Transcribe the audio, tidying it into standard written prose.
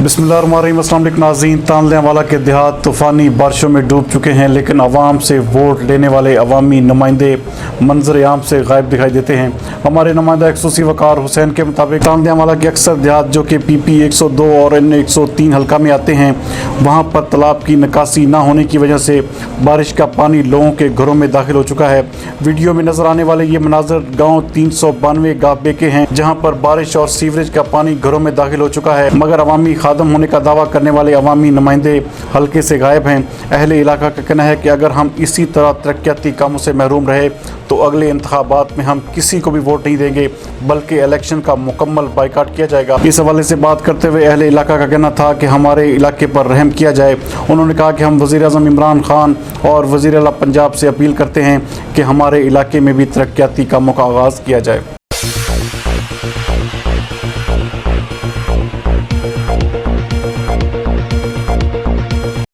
बिस्मिल्लाहिर्रहमानिर्रहीम। अस्सलाम वालेकुम नाज़रीन। तानलेवाला के देहात तूफ़ानी बारिशों में डूब चुके हैं, लेकिन आवाम से वोट लेने वाले अवामी नुमाइंदे मंजर आम से गायब दिखाई देते हैं। हमारे नुमाइंदा एक्सूसी वकार हुसैन के मुताबिक तानलेवाला के अक्सर देहात जो कि PP 102 और N 103 हल्का में आते हैं, वहाँ पर तालाब की निकासी ना होने की वजह से बारिश का पानी लोगों के घरों में दाखिल हो चुका है। वीडियो में नजर आने वाले ये मनाजर गाँव 392 गाबे के हैं, जहाँ पर बारिश और सीवरेज का पानी घरों में दाखिल हो चुका है, मगर अवामी खादम होने का दावा करने वाले अवामी नुमाइंदे हल्के से गायब हैं। अहले इलाका का कहना है कि अगर हम इसी तरह तरक्याती कामों से महरूम रहे तो अगले इंतखाबात में हम किसी को भी वोट नहीं देंगे, बल्कि इलेक्शन का मुकम्मल बाइकाट किया जाएगा। इस हवाले से बात करते हुए अहले इलाका का कहना था कि हमारे इलाके पर रहम किया जाए। उन्होंने कहा कि हम वज़ीर आज़म इमरान खान और वज़ीर आला पंजाब से अपील करते हैं कि हमारे इलाके में भी तरक्याती कामों का आगाज़ किया जाए।